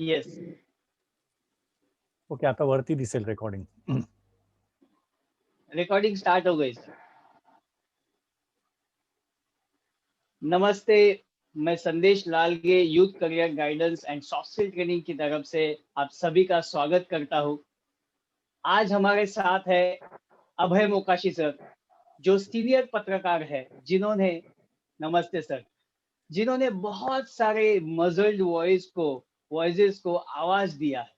Yes. Okay, आता वरती दिसेल रेकॉर्डिंग. रिकॉर्डिंग स्टार्ट हो गई सर. नमस्ते. मैं Sandesh Lalge youth career guidance and soft skill training की तरफ से आप सभी का स्वागत करता हूँ. आज हमारे साथ है अभय मोकाशी सर, जो सीनियर पत्रकार है, जिन्होंने नमस्ते सर, जिन्होंने बहुत सारे मजल्ड वॉइसेस को आवाज दिया है.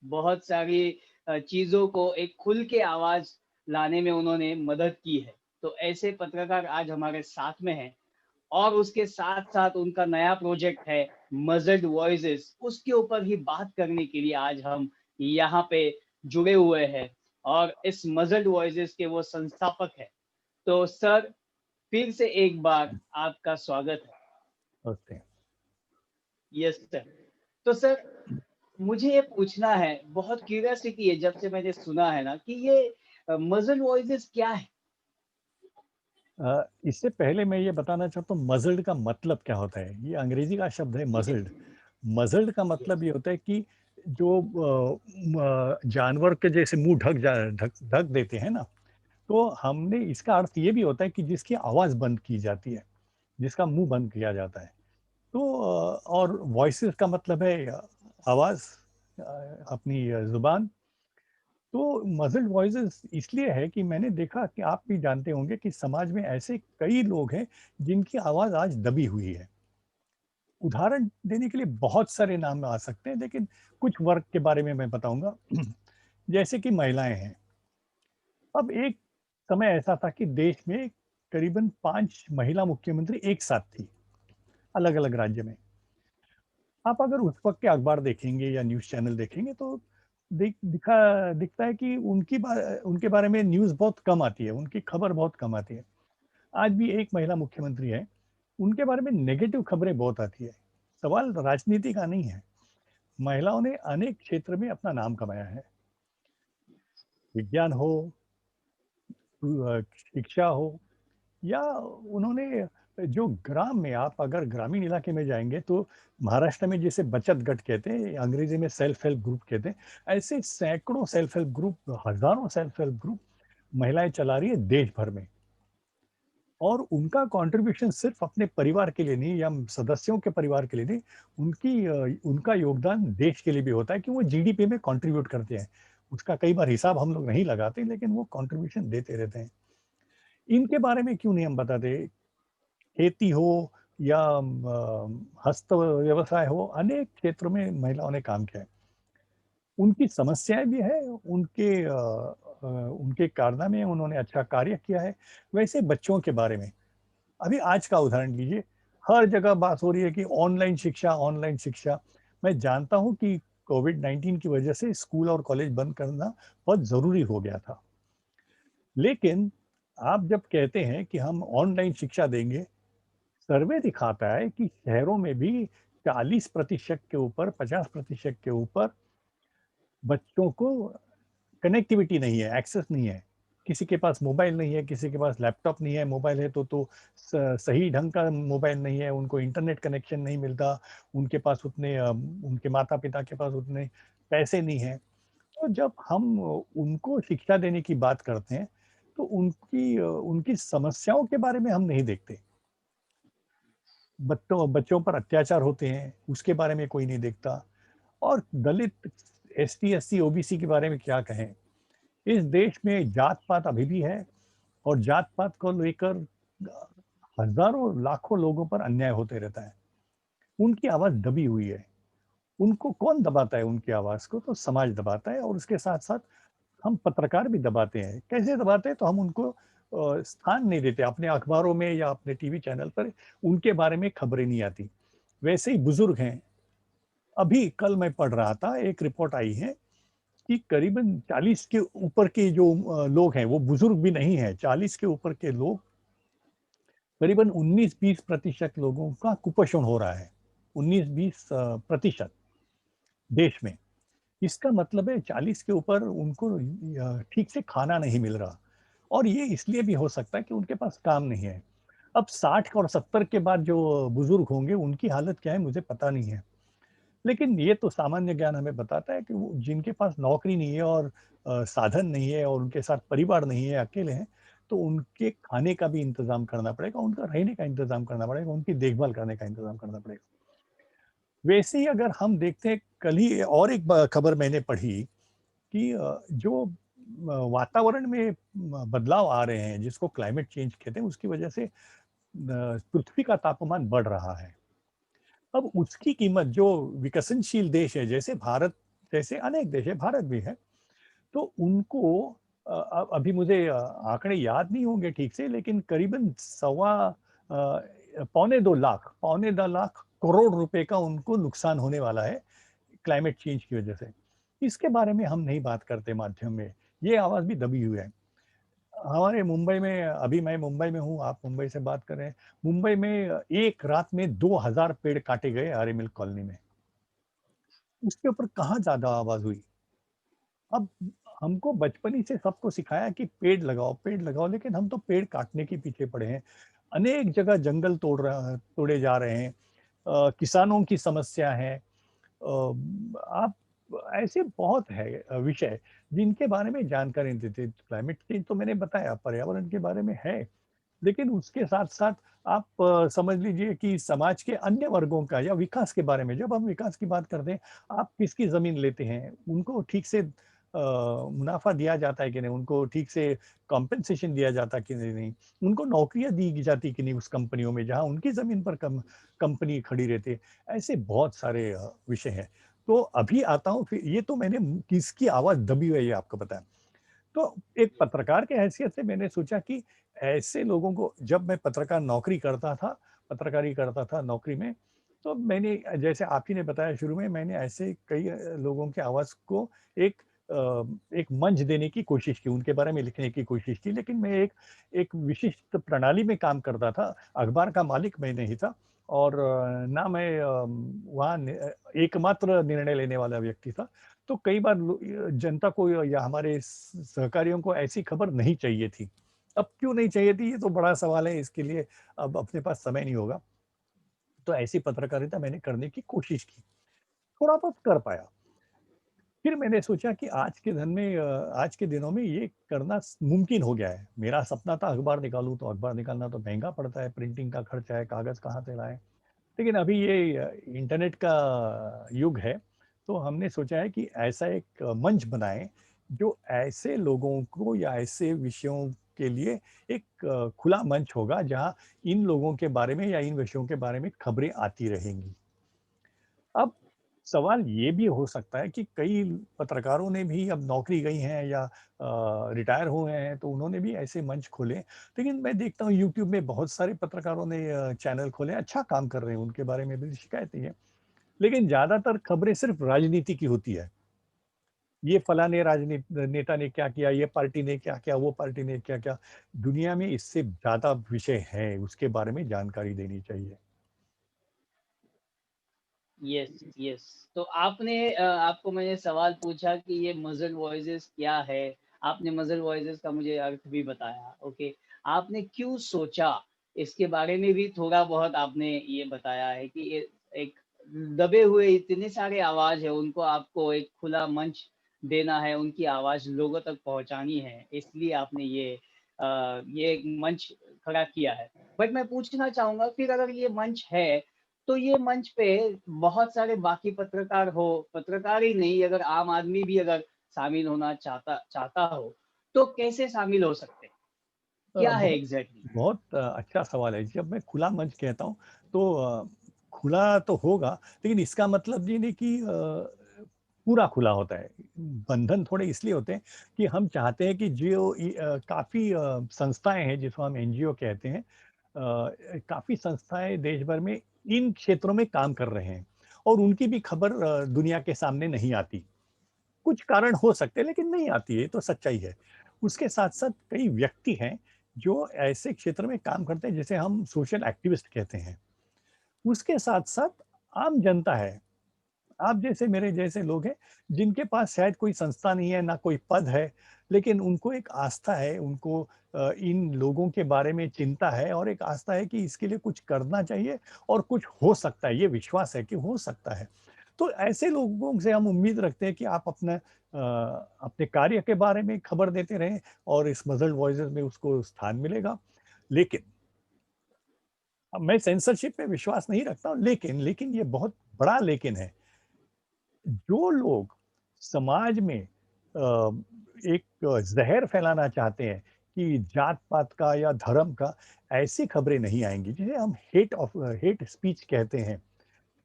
बहुत सारी चीजों को एक खुल के आवाज लाने में उन्होंने मदद की है. तो ऐसे पत्रकार आज हमारे साथ में हैं. और उसके साथ साथ उनका नया प्रोजेक्ट है मजल्ड वॉइसेस, उसके ऊपर ही बात करने के लिए आज हम यहाँ पे जुड़े हुए हैं. और इस मजल्ड वॉइसेस के वो संस्थापक है. तो सर, फिर से एक बार आपका स्वागत है. ओके. Yes sir. तो सर, मुझे ये पूछना है, बहुत क्यूरियोसिटी है जब से मैंने सुना है ना कि ये मजल वॉइसेस क्या है. इससे पहले मैं ये बताना चाहता हूँ मजल्ड का मतलब क्या होता है. ये अंग्रेजी का शब्द है मजल्ड. मजल्ड का मतलब ये होता है कि जो जानवर के जैसे मुंह ढक ढक देते हैं ना, तो हमने इसका अर्थ ये भी होता है कि जिसकी आवाज बंद की जाती है, जिसका मुंह बंद किया जाता है. तो और वॉइसेस का मतलब है आवाज, अपनी जुबान. तो मजल्ड वॉइसेस इसलिए है कि मैंने देखा कि आप भी जानते होंगे कि समाज में ऐसे कई लोग हैं जिनकी आवाज आज दबी हुई है. उदाहरण देने के लिए बहुत सारे नाम आ सकते हैं, लेकिन कुछ वर्ग के बारे में मैं बताऊंगा. जैसे कि महिलाएं हैं. अब एक समय ऐसा था कि देश में करीबन 5 महिला मुख्यमंत्री एक साथ थी, अलग अलग राज्य में. आप अगर उस वक्त के अखबार देखेंगे या न्यूज़ चैनल देखेंगे तो दिखता है कि उनके बारे में न्यूज़ बहुत कम आती है, उनकी खबर बहुत कम आती है. आज भी एक महिला मुख्यमंत्री है, उनके बारे में नेगेटिव खबरें बहुत आती है. सवाल राजनीति का नहीं है. महिलाओं ने अनेक क्षेत्र में अपना नाम कमाया है. विज्ञान हो, शिक्षा हो, या उन्होंने जो ग्राम में, आप अगर ग्रामीण इलाके में जाएंगे तो महाराष्ट्र में जिसे बचत गट कहते हैं, अंग्रेजी में सेल्फ हेल्प ग्रुप कहते हैं, ऐसे सैकड़ों सेल्फ हेल्प ग्रुप, हजारों सेल्फ हेल्प ग्रुप महिलाएं चला रही है देश भर में. और उनका कंट्रीब्यूशन सिर्फ अपने परिवार के लिए नहीं या सदस्यों के परिवार के लिए नहीं, उनका योगदान देश के लिए भी होता है कि वो जीडीपी में कंट्रीब्यूट करते हैं. उसका कई बार हिसाब हम लोग नहीं लगाते, लेकिन वो कंट्रीब्यूशन देते रहते हैं. इनके बारे में क्यों नहीं हम बताते. खेती हो या हस्त व्यवसाय हो, अनेक क्षेत्रों में महिलाओं ने काम किया है. उनकी समस्याएं भी है, उनके कारनामे, उन्होंने अच्छा कार्य किया है. वैसे बच्चों के बारे में अभी आज का उदाहरण लीजिए. हर जगह बात हो रही है कि ऑनलाइन शिक्षा, ऑनलाइन शिक्षा. मैं जानता हूं कि कोविड-19 की वजह से स्कूल और कॉलेज बंद करना बहुत जरूरी हो गया था. लेकिन आप जब कहते हैं कि हम ऑनलाइन शिक्षा देंगे, सर्वे दिखाता है कि शहरों में भी 40% के ऊपर, 50% के ऊपर बच्चों को कनेक्टिविटी नहीं है, एक्सेस नहीं है. किसी के पास मोबाइल नहीं है, किसी के पास लैपटॉप नहीं है. मोबाइल है तो सही ढंग का मोबाइल नहीं है, उनको इंटरनेट कनेक्शन नहीं मिलता. उनके पास उनके माता पिता के पास उतने पैसे नहीं है. तो जब हम उनको शिक्षा देने की बात करते हैं तो उनकी समस्याओं के बारे में हम नहीं देखते. बच्चों पर अत्याचार होते हैं, उसके बारे में कोई नहीं देखता. और दलित, एसटी, एससी, ओबीसी के बारे में क्या कहें. इस देश में जात पात अभी भी है, और जात पात को लेकर हजारों लाखों लोगों पर अन्याय होते रहता है. उनकी आवाज दबी हुई है. उनको कौन दबाता है? उनकी आवाज को तो समाज दबाता है, और उसके साथ साथ हम पत्रकार भी दबाते हैं. कैसे दबाते हैं? तो हम उनको स्थान नहीं देते अपने अखबारों में या अपने टीवी चैनल पर. उनके बारे में खबरें नहीं आती. वैसे ही बुजुर्ग हैं. अभी कल मैं पढ़ रहा था, एक रिपोर्ट आई है कि करीबन 40 के ऊपर के जो लोग हैं, वो बुजुर्ग भी नहीं है, 40 के ऊपर के लोग, करीबन 19-20% लोगों का कुपोषण हो रहा है. 19-20% देश में. इसका मतलब है 40 के ऊपर उनको ठीक से खाना नहीं मिल रहा. और ये इसलिए भी हो सकता है कि उनके पास काम नहीं है. अब 60 और 70 के बाद जो बुजुर्ग होंगे, उनकी हालत क्या है मुझे पता नहीं है. लेकिन ये तो सामान्य ज्ञान हमें बताता है कि वो जिनके पास नौकरी नहीं है और साधन नहीं है और उनके साथ परिवार नहीं है, अकेले हैं, तो उनके खाने का भी इंतज़ाम करना पड़ेगा, उनका रहने का इंतज़ाम करना पड़ेगा, उनकी देखभाल करने का इंतज़ाम करना पड़ेगा। वैसे ही अगर हम देखते हैं, कल ही और एक ब खबर मैंने पढ़ी कि जो वातावरण में बदलाव आ रहे हैं, जिसको क्लाइमेट चेंज कहते हैं, उसकी वजह से पृथ्वी का तापमान बढ़ रहा है। अब उसकी कीमत जो विकसनशील देश है, जैसे भारत जैसे अनेक देश है, भारत भी है, तो उनको अभी मुझे आंकड़े याद नहीं होंगे ठीक से, लेकिन करीबन पौने 2 लाख करोड़ रुपए का उनको नुकसान होने वाला है क्लाइमेट चेंज की वजह से। इसके बारे में हम नहीं बात करते माध्यम में, ये आवाज़ भी दबी हुई है। हमारे मुंबई में, अभी मैं मुंबई में हूँ, आप मुंबई से बात कर रहे हैं। मुंबई में एक रात में 2000 पेड़ काटे गए आर्य मिल्क कॉलोनी में। उसके ऊपर कहाँ ज़्यादा आवाज़ हुई। अब हमको बचपन ही से सबको सिखाया कि पेड़ लगाओ, लेकिन हम तो पेड़ काटने के पीछे पड़े हैं। अनेक जगह जंगल तोड़े जा रहे हैं। किसानों की समस्या है। आप ऐसे बहुत है विषय जिनके बारे में जानकारी नहीं देते। क्लाइमेट चेंज तो मैंने बताया, पर्यावरण के बारे में है, लेकिन उसके साथ-साथ आप समझ लीजिए कि समाज के अन्य वर्गों का या विकास के बारे में, जब हम विकास की बात करते हैं, आप किसकी ज़मीन लेते हैं, उनको ठीक से मुनाफ़ा दिया जाता है कि नहीं, उनको ठीक से कॉम्पेंसेशन दिया जाता है कि नहीं, उनको नौकरियाँ दी जाती कि नहीं उस कंपनियों में जहाँ उनकी ज़मीन पर कंपनी खड़ी रहती है। ऐसे बहुत सारे विषय हैं। तो अभी आता हूँ, फिर ये तो मैंने किसकी आवाज़ दबी हुई है ये आपको बताया। तो एक पत्रकार की हैसियत से मैंने सोचा कि ऐसे लोगों को, जब मैं पत्रकारी करता था नौकरी में, तो मैंने, जैसे आप ही ने बताया शुरू में, मैंने ऐसे कई लोगों की आवाज़ को एक एक मंच देने की कोशिश की, उनके बारे में लिखने की कोशिश की, लेकिन मैं एक एक विशिष्ट प्रणाली में काम करता था। अखबार का मालिक मैं नहीं था और ना मैं वहाँ एकमात्र निर्णय लेने वाला व्यक्ति था। तो कई बार जनता को या हमारे सहकारियों को ऐसी खबर नहीं चाहिए थी। अब क्यों नहीं चाहिए थी, ये तो बड़ा सवाल है, इसके लिए अब अपने पास समय नहीं होगा। तो ऐसी पत्रकारिता मैंने करने की कोशिश की, थोड़ा बहुत कर पाया। फिर मैंने सोचा कि आज के दिनों में ये करना मुमकिन हो गया है। मेरा सपना था अखबार निकालूं, तो अखबार निकालना तो महंगा पड़ता है, प्रिंटिंग का खर्चा है, कागज कहाँ से लाएं। लेकिन अभी ये इंटरनेट का युग है, तो हमने सोचा है कि ऐसा एक मंच बनाएँ, जो ऐसे लोगों को या ऐसे विषयों के लिए एक खुला मंच होगा, जहाँ इन लोगों के बारे में या इन विषयों के बारे में खबरें आती रहेंगी। अब सवाल ये भी हो सकता है कि कई पत्रकारों ने भी अब नौकरी गई हैं या रिटायर हुए हैं, तो उन्होंने भी ऐसे मंच खोले। लेकिन मैं देखता हूँ यूट्यूब में बहुत सारे पत्रकारों ने चैनल खोले, अच्छा काम कर रहे हैं, उनके बारे में भी शिकायत नहीं है। लेकिन ज़्यादातर खबरें सिर्फ राजनीति की होती है। ये फलाने नेता ने क्या किया, ये पार्टी ने क्या किया, वो पार्टी ने क्या किया। दुनिया में इससे ज़्यादा विषय हैं, उसके बारे में जानकारी देनी चाहिए। Yes, yes. तो आपको मैंने सवाल पूछा कि ये मज़ल वॉइसेस क्या है? आपने मज़ल वॉइसेस का मुझे अर्थ भी बताया, ओके। आपने क्यों सोचा, इसके बारे में भी थोड़ा-बहुत आपने ये बताया है कि ये एक दबे हुए इतने सारे आवाज़ है, उनको आपको एक खुला मंच देना है, उनकी आवाज़ लोगों तक पहुँचानी है, इसलिए आपने ये एक मंच खड़ा किया है। बट मैं पूछना चाहूँगा, फिर अगर ये मंच है, तो ये मंच पे बहुत सारे बाकी पत्रकार ही नहीं, अगर आम आदमी भी अगर शामिल होना चाहता चाहता हो, तो कैसे शामिल हो सकते हैं? क्या है बहुत एग्ज़ैक्टली? बहुत अच्छा सवाल है। जब मैं खुला मंच कहता हूँ, तो खुला तो होगा, लेकिन इसका मतलब ये नहीं कि पूरा खुला होता है। बंधन थोड़े इसलिए होते हैं कि हम चाहते हैं कि काफ़ी संस्थाएँ हैं, जिसको हम एनजीओ कहते हैं। काफ़ी संस्थाएँ देश भर में इन क्षेत्रों में काम कर रहे हैं और उनकी भी खबर दुनिया के सामने नहीं आती। कुछ कारण हो सकते हैं, लेकिन नहीं आती है, ये तो सच्चाई है। उसके साथ-साथ कई व्यक्ति हैं, जो ऐसे क्षेत्र में काम करते हैं, जिसे हम सोशल एक्टिविस्ट कहते हैं। उसके साथ-साथ आम जनता है, आप जैसे मेरे जैसे लोग हैं, जिनके पास शायद कोई संस्था नहीं है, ना कोई पद है, लेकिन उनको एक आस्था है, उनको इन लोगों के बारे में चिंता है और एक आस्था है कि इसके लिए कुछ करना चाहिए और कुछ हो सकता है, ये विश्वास है कि हो सकता है। तो ऐसे लोगों से हम उम्मीद रखते हैं कि आप अपने कार्य के बारे में खबर देते रहें और इस मज़ल्ड वॉइसेस में उसको स्थान मिलेगा। लेकिन अब मैं सेंसरशिप पे विश्वास नहीं रखता हूँ, लेकिन लेकिन ये बहुत बड़ा लेकिन है। जो लोग समाज में एक ज़हर फैलाना चाहते हैं कि जात-पात का या धर्म का, ऐसी खबरें नहीं आएँगी। जिसे हम हेट स्पीच कहते हैं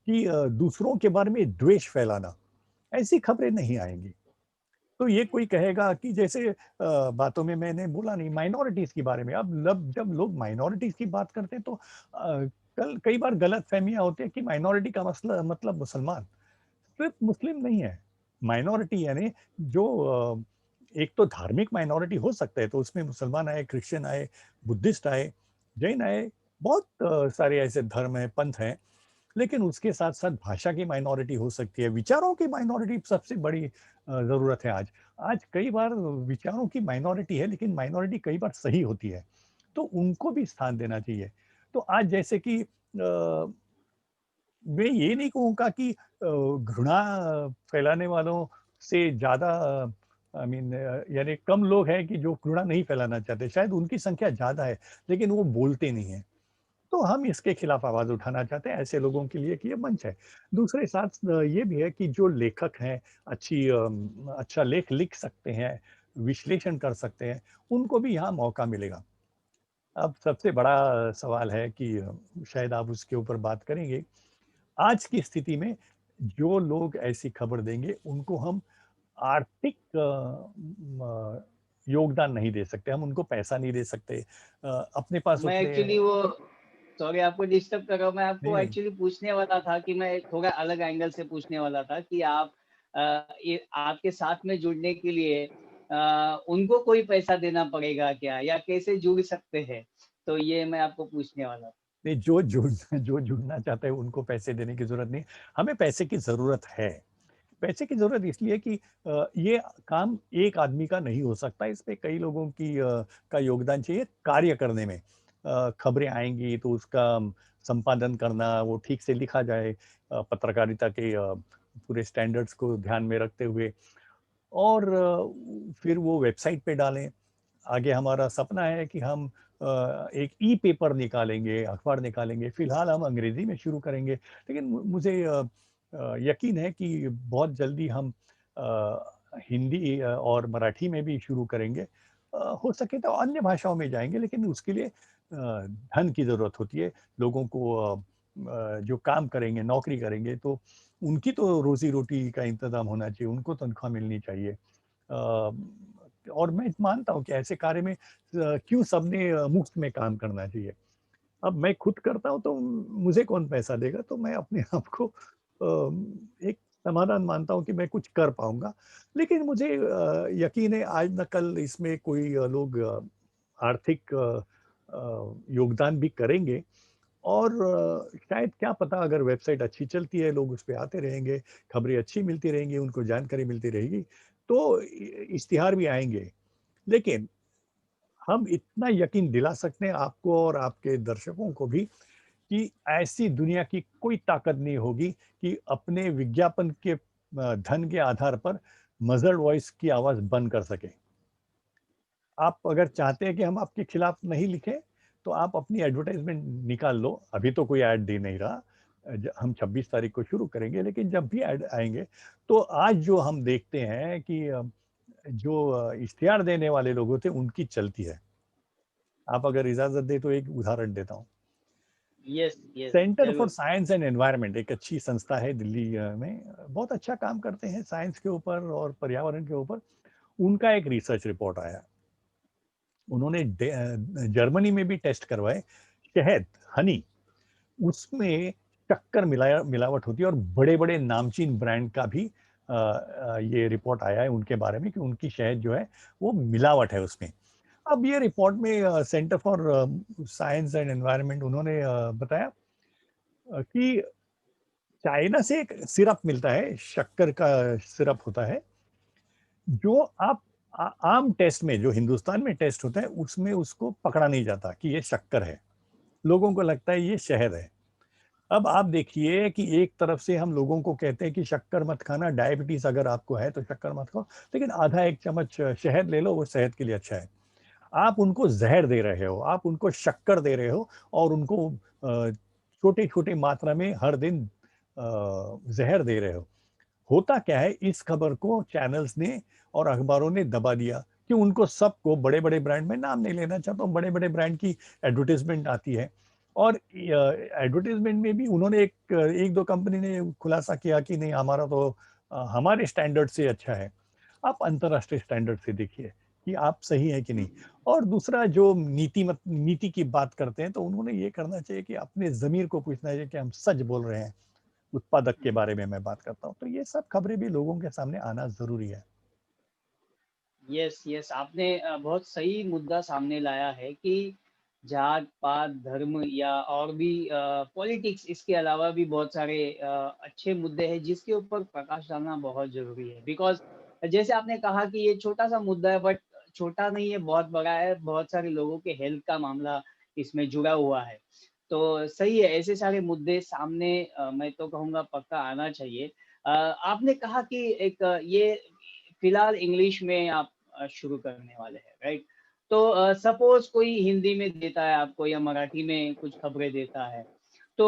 कि दूसरों के बारे में द्वेष फैलाना, ऐसी खबरें नहीं आएँगी। तो ये कोई कहेगा कि जैसे बातों में मैंने बोला नहीं माइनॉरिटीज़ के बारे में, अब लब जब लोग माइनॉरिटीज़ की बात करते हैं तो कल कई बार गलतफ़हमियाँ होती हैं कि माइनॉरिटी का मसला मतलब मुसलमान। सिर्फ मुस्लिम नहीं है। माइनॉरिटी यानी जो एक तो धार्मिक माइनॉरिटी हो सकता है, तो उसमें मुसलमान आए, क्रिश्चियन आए, बुद्धिस्ट आए, जैन आए, बहुत सारे ऐसे धर्म हैं, पंथ हैं। लेकिन उसके साथ-साथ भाषा की माइनॉरिटी हो सकती है, विचारों की माइनॉरिटी सबसे बड़ी ज़रूरत है आज। आज कई बार विचारों की माइनॉरिटी है, लेकिन माइनॉरिटी कई बार सही होती है, तो उनको भी स्थान देना चाहिए। तो आज जैसे कि मैं ये नहीं कहूँगा कि घृणा फैलाने वालों से ज़्यादा आई मीन यानी कम लोग हैं कि जो घृणा नहीं फैलाना चाहते, शायद उनकी संख्या ज़्यादा है, लेकिन वो बोलते नहीं हैं। तो हम इसके खिलाफ आवाज़ उठाना चाहते हैं, ऐसे लोगों के लिए कि ये मंच है। दूसरे साथ ये भी है कि जो लेखक हैं, अच्छा लेख लिख सकते हैं, विश्लेषण कर सकते हैं, उनको भी यहाँ मौका मिलेगा। अब सबसे बड़ा सवाल है कि शायद आप उसके ऊपर बात करेंगे। आज की स्थिति में जो लोग ऐसी खबर देंगे, उनको हम आर्थिक योगदान नहीं दे सकते, हम उनको पैसा नहीं दे सकते। अपने पास मैं उतने एक्चुअली वो सॉरी आपको डिस्टर्ब कर रहा हूँ। मैं नहीं, आपको नहीं। एक्चुअली पूछने वाला था कि मैं थोड़ा अलग एंगल से पूछने वाला था कि आप ये आपके साथ में जुड़ने के लिए उनको कोई पैसा देना पड़ेगा क्या? या कैसे जुड़ सकते हैं? तो ये मैं आपको पूछने वाला था। नहीं, जो जुड़ना चाहता है उनको पैसे देने की ज़रूरत नहीं। हमें पैसे की ज़रूरत है। पैसे की ज़रूरत इसलिए कि ये काम एक आदमी का नहीं हो सकता, इसमें कई लोगों का योगदान चाहिए कार्य करने में। खबरें आएँगी तो उसका संपादन करना, वो ठीक से लिखा जाए पत्रकारिता के पूरे स्टैंडर्ड्स को ध्यान में रखते हुए और फिर वो वेबसाइट पे डालें। आगे हमारा सपना है कि हम एक ई-पेपर निकालेंगे, अखबार निकालेंगे। फ़िलहाल हम अंग्रेज़ी में शुरू करेंगे, लेकिन मुझे यकीन है कि बहुत जल्दी हम हिंदी और मराठी में भी शुरू करेंगे। हो सके तो अन्य भाषाओं में जाएँगे, लेकिन उसके लिए धन की ज़रूरत होती है। लोगों को जो काम करेंगे, नौकरी करेंगे, तो उनकी तो रोज़ी-रोटी का इंतज़ाम होना चाहिए, उनको तनख्वाह मिलनी चाहिए। अ, और मैं मानता हूँ कि ऐसे कार्य में क्यों सबने मुफ्त में काम करना चाहिए। अब मैं खुद करता हूँ तो मुझे कौन पैसा देगा? तो मैं अपने आप को एक समाधान मानता हूँ कि मैं कुछ कर पाऊँगा। लेकिन मुझे यकीन है आज ना कल इसमें कोई लोग आर्थिक योगदान भी करेंगे और शायद क्या पता अगर वेबसाइट अच्छी चलती है, लोग उस पे आते रहेंगे, खबरें अच्छी मिलती रहेंगी, उनको जानकारी मिलती रहेगी, तो इश्तिहार भी आएँगे। लेकिन हम इतना यकीन दिला सकते हैं आपको और आपके दर्शकों को भी कि ऐसी दुनिया की कोई ताकत नहीं होगी कि अपने विज्ञापन के धन के आधार पर मदर वॉइस की आवाज़ बंद कर सके। आप अगर चाहते हैं कि हम आपके खिलाफ नहीं लिखें, तो आप अपनी एडवर्टाइज़मेंट निकाल लो। अभी तो कोई ऐड दे नहीं रहा। हम 26 तारीख को शुरू करेंगे, लेकिन जब भी ऐड आएँगे, तो आज जो हम देखते हैं कि जो इश्तिहार देने वाले लोग होते हैं, उनकी चलती है। आप अगर इजाज़त दें तो एक उदाहरण देता हूँ। यस, यस, सेंटर फॉर ज़रूर। साइंस एंड एनवायरनमेंट एक अच्छी संस्था है दिल्ली में, बहुत अच्छा काम करते हैं साइंस के ऊपर और पर्यावरण के ऊपर। उनका एक रिसर्च रिपोर्ट आया। उन्होंने जर्मनी में भी टेस्ट करवाए, शहद, हनी, उसमें शक्कर मिलावट होती है और बड़े-बड़े नामचीन ब्रांड का भी ये रिपोर्ट आया है उनके बारे में कि उनकी शहद जो है, वो मिलावट है उसमें। अब ये रिपोर्ट में centre for science and environment उन्होंने बताया कि चाइना से एक सिरप मिलता है, शक्कर का सिरप होता है, जो आप आम टेस्ट में जो हिंदुस्तान में टेस्ट होता है, उसमें उसको पकड़ा नहीं जाता कि ये शक्कर है। लोगों को लगता है ये शहद है। अब आप देखिए कि एक तरफ से हम लोगों को कहते हैं कि शक्कर मत खाना, डायबिटीज़ अगर आपको है तो शक्कर मत खाओ, लेकिन आधा 1 चम्मच शहद ले लो, वो सेहत के लिए अच्छा है। आप उनको ज़हर दे रहे हो, आप उनको शक्कर दे रहे हो और उनको छोटी-छोटी मात्रा में हर दिन ज़हर दे रहे हो। होता क्या है, इस खबर को चैनल्स ने और अखबारों ने दबा दिया कि उनको सबको बड़े-बड़े ब्रांड, में नाम नहीं लेना चाहता हूँ, बड़े-बड़े ब्रांड की एडवर्टाइज़मेंट आती है और एडवर्टाइज़मेंट में भी उन्होंने 1-2 कंपनी ने खुलासा किया कि नहीं हमारा तो हमारे स्टैंडर्ड से अच्छा है। आप अंतर्राष्ट्रीय स्टैंडर्ड से देखिए कि आप सही हैं कि नहीं। और दूसरा जो नीति की बात करते हैं तो उन्होंने ये करना चाहिए कि अपने ज़मीर को पूछना चाहिए कि हम सच बोल रहे हैं। उत्पादक के बारे में मैं बात करता हूँ। तो ये सब खबरें भी लोगों के सामने आना ज़रूरी है। यस, यस, आपने बहुत सही मुद्दा सामने लाया है कि जात-पात, धर्म या और भी पॉलिटिक्स, इसके अलावा भी बहुत सारे अच्छे मुद्दे हैं जिसके ऊपर प्रकाश डालना बहुत ज़रूरी है। बिकॉज़ जैसे आपने कहा कि ये छोटा-सा मुद्दा है, बट छोटा नहीं है, बहुत बड़ा है, बहुत सारे लोगों के हेल्थ का मामला इसमें जुड़ा हुआ है। तो सही है, ऐसे सारे मुद्दे सामने मैं तो कहूँगा पक्का आना चाहिए। आपने कहा कि एक ये फिलहाल इंग्लिश में आप शुरू करने वाले हैं, राइट? तो सपोज़ कोई हिंदी में देता है आपको या मराठी में कुछ खबरें देता है, तो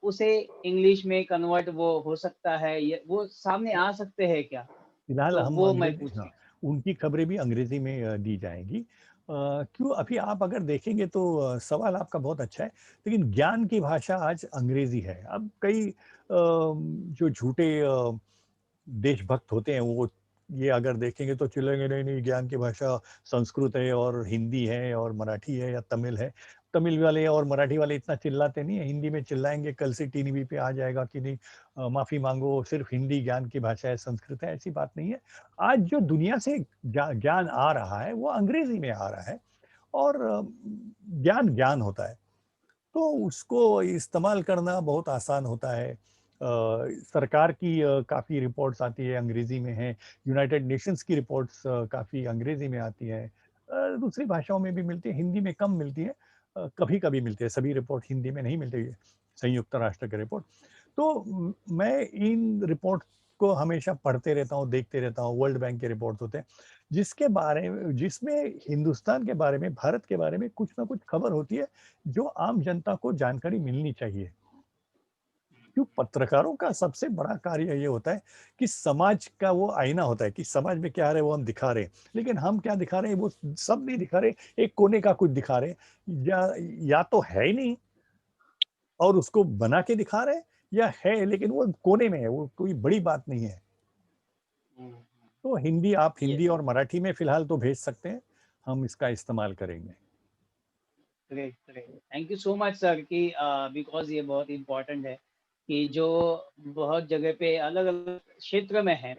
उसे इंग्लिश में कन्वर्ट वो हो सकता है, ये वो सामने आ सकते हैं क्या? फिलहाल तो हम वो मैं अंग्रेज़ी, पूछ हाँ, रहा उनकी खबरें भी अंग्रेज़ी में दी जाएँगी। क्यों अभी आप अगर देखेंगे तो सवाल आपका बहुत अच्छा है, लेकिन ज्ञान की भाषा आज अंग्रेज़ी है। अब कई जो झूठे देशभक्त होते हैं वो ये अगर देखेंगे तो चिल्लाएँगे नहीं, नहीं ज्ञान की भाषा संस्कृत है और हिंदी है और मराठी है या तमिल है। तमिल वाले और मराठी वाले इतना चिल्लाते नहीं है, हिंदी में चिल्लाएँगे, कल से टीवी पे आ जाएगा कि नहीं माफ़ी माँगो सिर्फ़ हिंदी ज्ञान की भाषा है, संस्कृत है, ऐसी बात नहीं है। आज जो दुनिया से ज्ञान आ रहा है वो अंग्रेज़ी में आ रहा है और ज्ञान, ज्ञान होता है। तो उसको इस्तेमाल करना बहुत आसान होता है। सरकार की काफ़ी रिपोर्ट्स आती है अंग्रेज़ी में हैं, यूनाइटेड नेशंस की रिपोर्ट्स काफ़ी अंग्रेज़ी में आती हैं। दूसरी भाषाओं में भी मिलती है, हिंदी में कम मिलती है, कभी-कभी मिलती है, सभी रिपोर्ट हिंदी में नहीं मिलती है, संयुक्त राष्ट्र की रिपोर्ट। तो मैं इन रिपोर्ट को हमेशा पढ़ते रहता हूँ, देखते रहता हूँ, वर्ल्ड बैंक के रिपोर्ट्स होते हैं, जिसके बारे में जिसमें हिंदुस्तान के बारे में, भारत के बारे में कुछ ना कुछ खबर होती है जो आम जनता को जानकारी मिलनी चाहिए। क्यों पत्रकारों का सबसे बड़ा कार्य ये होता है कि समाज का वो आईना होता है कि समाज में क्या आ रहा है वो हम दिखा रहे हैं। लेकिन हम क्या दिखा रहे हैं वो सब नहीं दिखा रहे, एक कोने का कुछ दिखा रहे हैं। या तो है ही नहीं और उसको बना के दिखा रहे हैं या है लेकिन वो कोने में है, वो कोई बड़ी बात नहीं है। हूँ। तो आप हिंदी यस, और मराठी में फ़िलहाल तो भेज सकते हैं, हम इसका इस्तेमाल करेंगे। Great, great. Thank you so much sir कि बिकॉज़ ये बहुत इम्पोर्टेंट है कि जो बहुत जगह पे अलग-अलग क्षेत्र में है,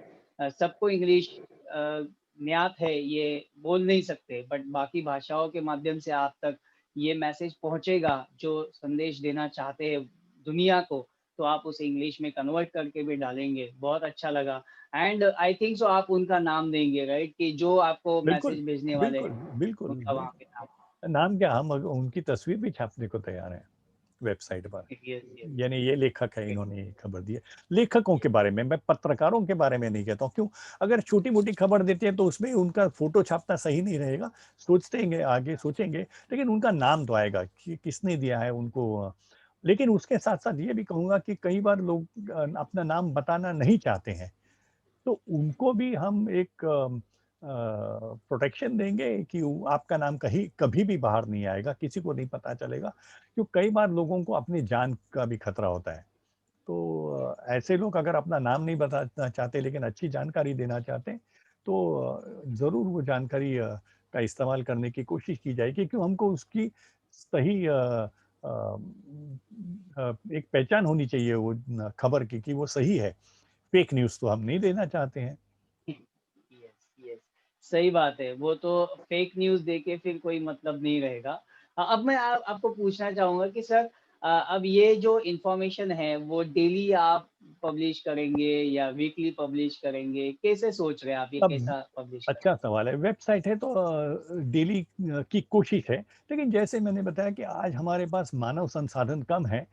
सबको इंग्लिश ज्ञात है, ये बोल नहीं सकते, बट बाकी भाषाओं के माध्यम से आप तक ये मैसेज पहुँचेगा, जो संदेश देना चाहते हैं दुनिया को, तो आप उसे इंग्लिश में कन्वर्ट करके भी डालेंगे। बहुत अच्छा लगा एंड आई थिंक सो आप उनका नाम देंगे, राइट? कि जो आपको बिल्कुल, मैसेज भेजने वाले बिल्कुल, हैं, बिल्कुल, उनका वहाँ पे बिल्कुल। नाम। नाम क्या हम उनकी तस्वीर भी छापने को तैयार हैं वेबसाइट पर। यस, यस, यानी ये लेखक है ग्रेट, इन्होंने ये खबर दी है। लेखकों के बारे में, मैं पत्रकारों के बारे में नहीं कहता हूँ, क्यों? अगर छोटी-मोटी खबर देते हैं तो उसमें उनका फ़ोटो छापना सही नहीं रहेगा। सोचतेंगे आगे सोचेंगे, लेकिन उनका नाम तो आएगा कि किसने दिया है उनको लेकिन उसके साथ-साथ ये भी कहूँगा कि कई बार लोग अपना नाम बताना नहीं चाहते हैं। तो उनको भी हम एक प्रोटेक्शन देंगे कि आपका नाम कहीं कभी भी बाहर नहीं आएगा, किसी को नहीं पता चलेगा। क्यों कई बार लोगों को अपनी जान का भी खतरा होता है। तो ऐसे लोग अगर अपना नाम नहीं बताना चाहते लेकिन अच्छी जानकारी देना चाहते हैं, तो ज़रूर वो जानकारी का इस्तेमाल करने की कोशिश की जाएगी क्यों हमको उसकी सही एक पहचान होनी चाहिए वो खबर की कि वो सही है। फेक न्यूज़ तो हम नहीं देना चाहते हैं। यस, यस, सही बात है। वो तो फेक न्यूज़ देके फिर कोई मतलब नहीं रहेगा। अब मैं आपको पूछना चाहूँगा कि सर अब ये जो इन्फॉर्मेशन है वो डेली आप पब्लिश करेंगे या वीकली पब्लिश करेंगे? कैसे सोच रहे हैं आप ये अब कैसा पब्लिश अच्छा करेंगे? सवाल है। वेबसाइट है तो डेली की कोशिश है, लेकिन जैसे मैंने बताया कि आज हमारे पास मानव संसाधन कम है,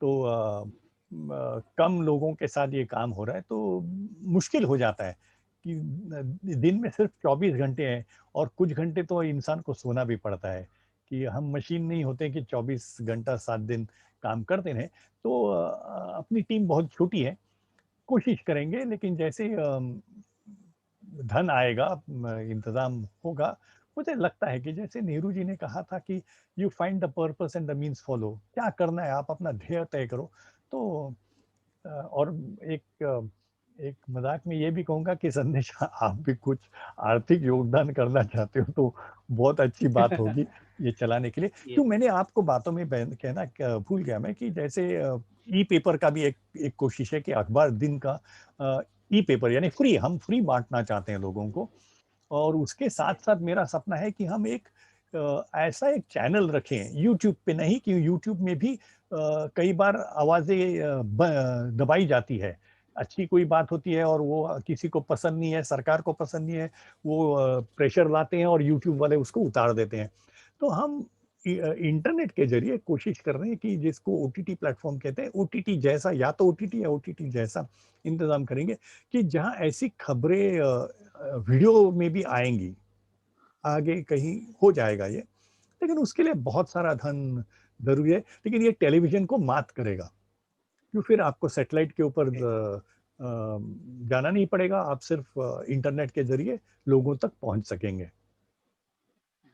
तो कम लोगों के साथ ये काम हो रहा है, तो मुश्किल हो जाता है कि दिन में सिर्फ 24 घंटे हैं और कुछ घंटे तो इंसान को सोना भी पड़ता है, कि हम मशीन नहीं होते कि 24 घंटा 7 दिन काम करते रहें। तो अपनी टीम बहुत छोटी है, कोशिश करेंगे, लेकिन जैसे धन आएगा, इंतज़ाम होगा, मुझे लगता है कि जैसे नेहरू जी ने कहा था कि you find the purpose and the means follow, क्या करना है आप अपना ध्येय तय करो। तो और एक मज़ाक में ये भी कहूँगा कि संदेश आप भी कुछ आर्थिक योगदान करना चाहते हो तो बहुत अच्छी बात होगी ये चलाने के लिए। ये क्यों मैंने आपको बातों में बयान कहना भूल गया मैं कि जैसे ई-पेपर का भी एक एक कोशिश है कि अखबार दिन का ई-पेपर यानी फ्री, हम फ्री बाँटना चाहते हैं लोगों को। और उसके साथ-साथ मेरा सपना है कि हम एक ऐसा एक चैनल रखें, यूट्यूब पे नहीं, कि यूट्यूब में भी कई बार आवाज़ें दबाई जाती है। अच्छी कोई बात होती है और वो किसी को पसंद नहीं है, सरकार को पसंद नहीं है, वो प्रेशर लाते हैं और यूट्यूब वाले उसको उतार देते हैं। तो हम इंटरनेट के ज़रिए कोशिश कर रहे हैं कि जिसको ओटीटी प्लेटफ़ॉर्म कहते हैं, ओटीटी जैसा, या तो ओटीटी या ओटीटी जैसा इंतज़ाम करेंगे कि जहाँ ऐसी खबरें वीडियो में भी आएँगी। आगे कहीं हो जाएगा ये, लेकिन उसके लिए बहुत सारा धन ज़रूरी है, लेकिन ये टेलीविज़न को मात करेगा, क्यों फिर आपको सैटेलाइट के ऊपर जाना नहीं पड़ेगा, आप सिर्फ़ इंटरनेट के ज़रिए लोगों तक पहुँच सकेंगे।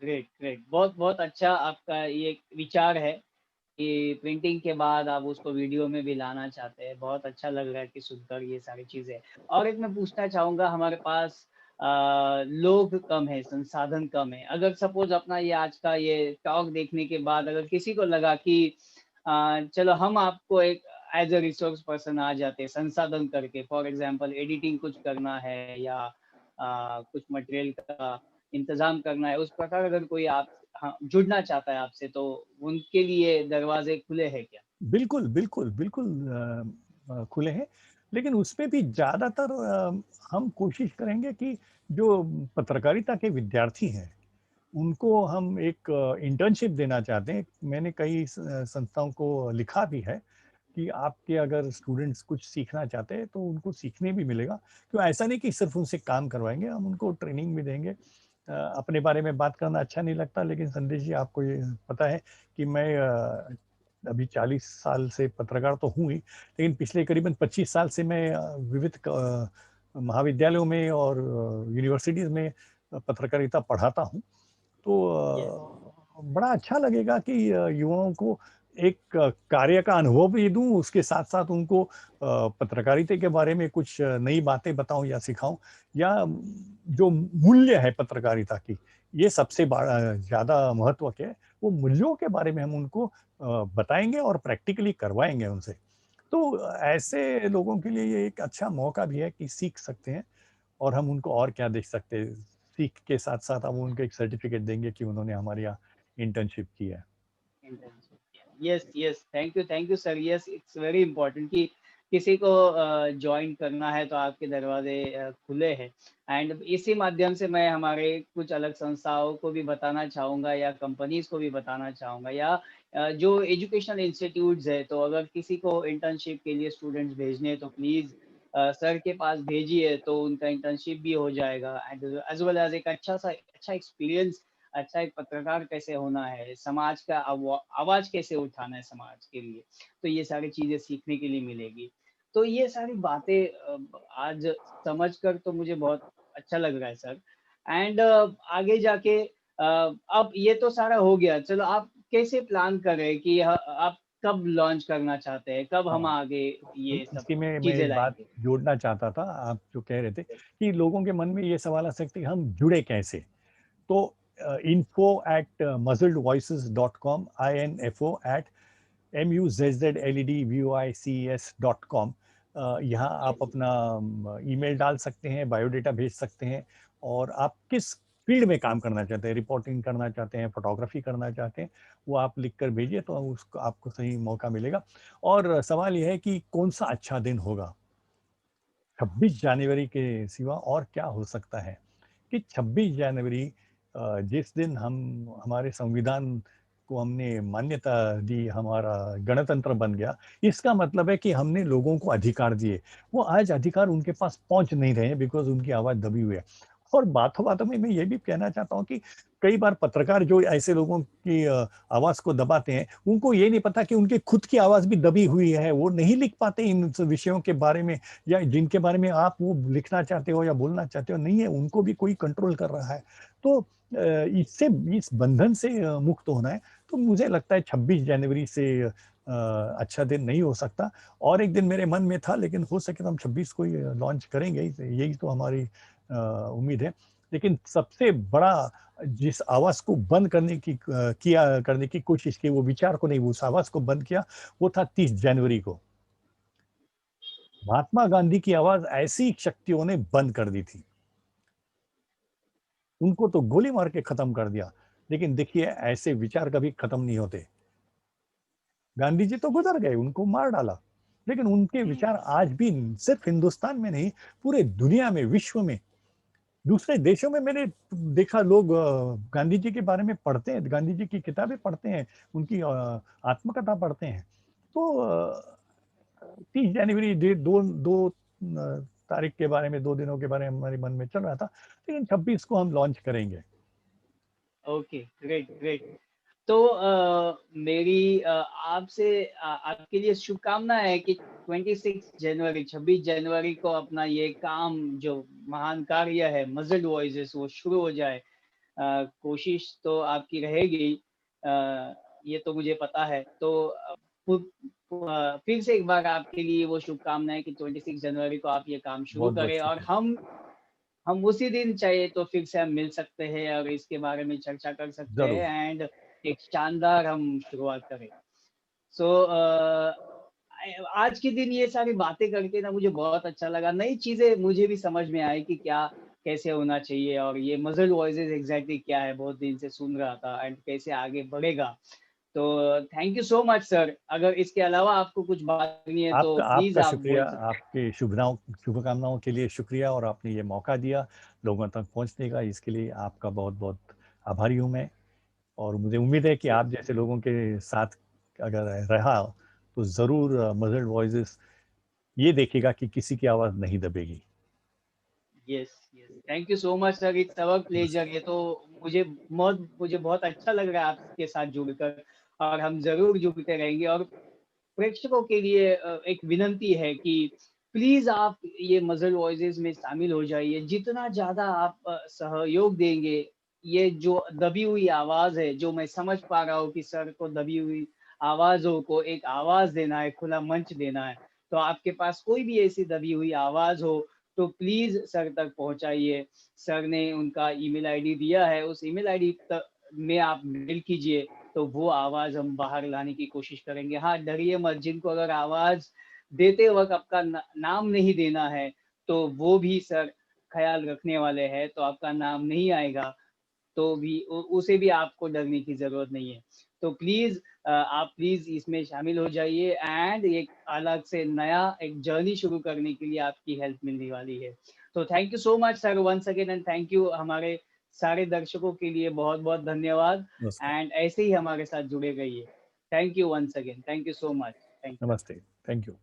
Great, great. बहुत बहुत अच्छा आपका ये विचार है कि प्रिंटिंग के बाद आप उसको वीडियो में भी लाना चाहते हैं। बहुत अच्छा लग रहा है कि सुनकर ये सारी चीज़ें। और एक मैं पूछना चाहूँगा, हमारे पास लोग कम हैं, संसाधन कम है। अगर सपोज़ अपना ये आज का ये टॉक देखने के बाद अगर किसी को लगा कि चलो हम आपको एक एज़ अ रिसोर्स पर्सन आ जाते हैं, संसाधन करके, फॉर एग्ज़ाम्पल एडिटिंग कुछ करना है या कुछ मटेरियल का इंतज़ाम करना है, उस प्रकार अगर कोई आप हाँ, जुड़ना चाहता है आपसे, तो उनके लिए दरवाज़े खुले हैं क्या? बिल्कुल, बिल्कुल, बिल्कुल खुले हैं, लेकिन उसमें भी ज़्यादातर हम कोशिश करेंगे कि जो पत्रकारिता के विद्यार्थी हैं, उनको हम एक इंटर्नशिप देना चाहते हैं। मैंने कई संस्थाओं को लिखा भी है कि आपके अगर स्टूडेंट्स कुछ सीखना चाहते हैं, तो उनको सीखने भी मिलेगा। तो ऐसा नहीं कि सिर्फ़ उनसे काम करवाएँगे, हम उनको ट्रेनिंग भी देंगे। अपने बारे में बात करना अच्छा नहीं लगता, लेकिन संदेश जी आपको ये पता है कि मैं अभी 40 साल से पत्रकार तो हूँ ही, लेकिन पिछले करीबन 25 साल से मैं विविध महाविद्यालयों में और यूनिवर्सिटीज़ में पत्रकारिता पढ़ाता हूँ। तो यस, बड़ा अच्छा लगेगा कि युवाओं को एक कार्य का अनुभव भी दूँ, उसके साथ-साथ उनको पत्रकारिता के बारे में कुछ नई बातें बताऊँ या सिखाऊँ, या जो मूल्य है पत्रकारिता की, ये सबसे बड़ा ज़्यादा महत्व के है, वो मूल्यों के बारे में हम उनको बताएँगे और प्रैक्टिकली करवाएँगे उनसे। तो ऐसे लोगों के लिए ये एक अच्छा मौका भी है कि सीख सकते हैं, और हम उनको और क्या दे सकते हैं। सीख के साथ-साथ हम उनको एक सर्टिफ़िकेट देंगे कि उन्होंने हमारे यहाँ इंटर्नशिप की है। इंटर्नशिप किया। Yes, yes, thank you sir. Yes, it's very important कि किसी को जॉइन करना है तो आपके दरवाज़े खुले हैं। एंड इसी माध्यम से मैं हमारे कुछ अलग संस्थाओं को भी बताना चाहूँगा या कंपनीज़ को भी बताना चाहूँगा या जो एजुकेशनल इंस्टीट्यूट्स हैं, तो अगर किसी को इंटर्नशिप के लिए स्टूडेंट्स भेजने हैं तो प्लीज़ सर के पास भेजिए, तो उनका इंटर्नशिप भी हो जाएगा एंड एज़ वेल एज़ एक अच्छा एक्सपीरियंस, अच्छा एक पत्रकार कैसे होना है, समाज का आवाज़ कैसे उठाना है समाज के लिए, तो ये सारी चीज़ें सीखने के लिए मिलेगी। तो ये सारी बातें आज समझ कर तो मुझे बहुत अच्छा लग रहा है सर। एंड आगे जाके अब ये तो सारा हो गया, चलो आप कैसे प्लान कर रहे हैं कि आप कब लॉन्च करना चाहते हैं? कब हम हाँ, आगे तो ये सब इसी में मैं चीज़ें एक बात लाएँगे? जोड़ना चाहता था, आप जो कह रहे थे कि लोगों के मन में ये सवाल आ सकते हैं कि हम जुड़े कैसे? तो info@muzzledvoices.com, info@muzzledvoices.com, यहाँ आप यस, अपना ईमेल डाल सकते हैं, बायोडाटा भेज सकते हैं, और आप किस फ़ील्ड में काम करना चाहते हैं, रिपोर्टिंग करना चाहते हैं, फ़ोटोग्राफ़ी करना चाहते हैं, वो आप लिख कर भेजिए, तो उसको आपको सही मौका मिलेगा। और सवाल ये है कि कौन-सा अच्छा दिन होगा? 26 जनवरी के सिवा और क्या हो सकता है? कि 26 जनवरी जिस दिन हम हमारे संविधान को हमने मान्यता दी, हमारा गणतंत्र बन गया, इसका मतलब है कि हमने लोगों को अधिकार दिए। वो आज अधिकार उनके पास पहुँच नहीं रहे हैं बिकॉज़ उनकी आवाज़ दबी हुई है। और बातों-बातों में मैं ये भी कहना चाहता हूँ कि कई बार पत्रकार जो ऐसे लोगों की आवाज़ को दबाते हैं, उनको ये नहीं पता कि उनकी खुद की आवाज़ भी दबी हुई है। वो नहीं लिख पाते इन स विषयों के बारे में, या जिनके बारे में आप वो लिखना चाहते हो या बोलना चाहते हो, नहीं है, उनको भी कोई कंट्रोल कर रहा है। तो इससे, इस बंधन से मुक्त होना है, तो मुझे लगता है 26 जनवरी से अच्छा दिन नहीं हो सकता। और एक दिन मेरे मन में था, लेकिन हो सके तो हम 26 को ही लॉन्च करेंगे ही, यही तो हमारी उम्मीद है। लेकिन सबसे बड़ा जिस आवाज़ को बंद करने की कोशिश की, वो विचार को नहीं, उस आवाज़ को बंद किया, वो था 30 जनवरी को। महात्मा गांधी की आवाज़ ऐसी शक्तियों ने बंद कर दी थी। उनको तो गोली मार के खत्म कर दिया। लेकिन देखिए, ऐसे विचार कभी खत्म नहीं होते। गांधी जी तो गुज़र गए, उनको मार डाला। लेकिन उनके विचार आज भी सिर्फ़ हिंदुस्तान में नहीं, पूरे दुनिया में, विश्व में, दूसरे देशों में मैंने देखा, लोग गांधी जी के बारे में पढ़ते हैं, गांधी जी की किताबें पढ़ते हैं, उनकी आत्मकथा पढ़ते हैं। तो 30 जनवरी, डे 2 तारीख के बारे में, 2 दिनों के बारे में हमारे मन में चल रहा था, लेकिन 26 को हम लॉन्च करेंगे। Okay, great, great. तो मेरी आपसे आपके लिए शुभकामना है कि 26 जनवरी 26 जनवरी को अपना ये काम जो महान कार्य है मज़ल्ड वॉइसेस वो शुरू हो जाए। कोशिश तो आपकी रहेगी, ये तो मुझे पता है। तो फिर से एक बार आपके लिए वो शुभकामनाएँ कि 26 जनवरी को आप ये काम शुरू बहुत-बहुत करें और शुक्रिया। हम उसी दिन चाहे तो फिर से हम मिल सकते हैं और इसके बारे में चर्चा कर सकते ज़रूर। हैं एंड एक शानदार हम शुरुआत करें। सो आज के दिन ये सारी बातें करके ना मुझे बहुत अच्छा लगा। नई चीज़ें मुझे भी समझ में आई कि क्या कैसे होना चाहिए और ये मज़ल्ड वॉइसेस एग्ज़ैक्टली क्या है, बहुत दिन से सुन रहा था एंड कैसे आगे बढ़ेगा। तो thank you so much sir. अगर इसके अलावा आपको कुछ बात करनी है तो आपका प्लीज़ आपका आप शुक्रिया, बोल सकते हैं। आपके शुभकामनाओं के लिए शुक्रिया, और आपने ये मौका दिया लोगों तक पहुँचने का, इसके लिए आपका बहुत-बहुत आभारी हूँ मैं। और मुझे उम्मीद है कि यस, आप जैसे लोगों के साथ अगर रहा, तो ज़रूर मदर्ड वॉइसेस ये देखेगा कि किसी की आवाज़ नहीं दबेगी। Yes, yes. Thank you so much sir, it's our नमस्ते। प्लेज़र। ये तो मुझे बहुत अच्छा लग रहा है आपके साथ जुड़कर और हम ज़रूर जुड़ते रहेंगे और प्रेक्षकों के लिए एक विनंती है कि प्लीज़ आप ये मज़ल वॉइसेस में शामिल हो जाइए। जितना ज़्यादा आप सहयोग देंगे, ये जो दबी हुई आवाज़ है, जो मैं समझ पा रहा हूँ कि सर को दबी हुई आवाज़ों को एक आवाज़ देना है, खुला मंच देना है। तो आपके पास कोई भी ऐसी दबी हुई आवाज़ हो, तो प्लीज़ सर तक पहुँचाइए। सर ने उनका ईमेल आईडी दिया है, उस ईमेल आईडी में आप मेल कीजिए, तो वो आवाज़ हम बाहर लाने की कोशिश करेंगे। हाँ, डरिए मत, जिनको अगर आवाज़ देते वक़्त आपका नाम नहीं देना है, तो वो भी सर ख़्याल रखने वाले हैं, तो आपका नाम नहीं आएगा, तो भी उसे भी आपको डरने की ज़रूरत नहीं है। तो प्लीज़ आप प्लीज़ इसमें शामिल हो जाइए एंड एक अलग से नया एक जर्नी शुरू करने के लिए आपकी हेल्प मिलने वाली है। तो thank you so much sir once again and thank you हमारे सारे दर्शकों के लिए बहुत-बहुत धन्यवाद नमस्कार। एंड ऐसे ही हमारे साथ जुड़े रहिए। Thank you once again. Thank you so much. Thank you. नमस्ते। Thank you.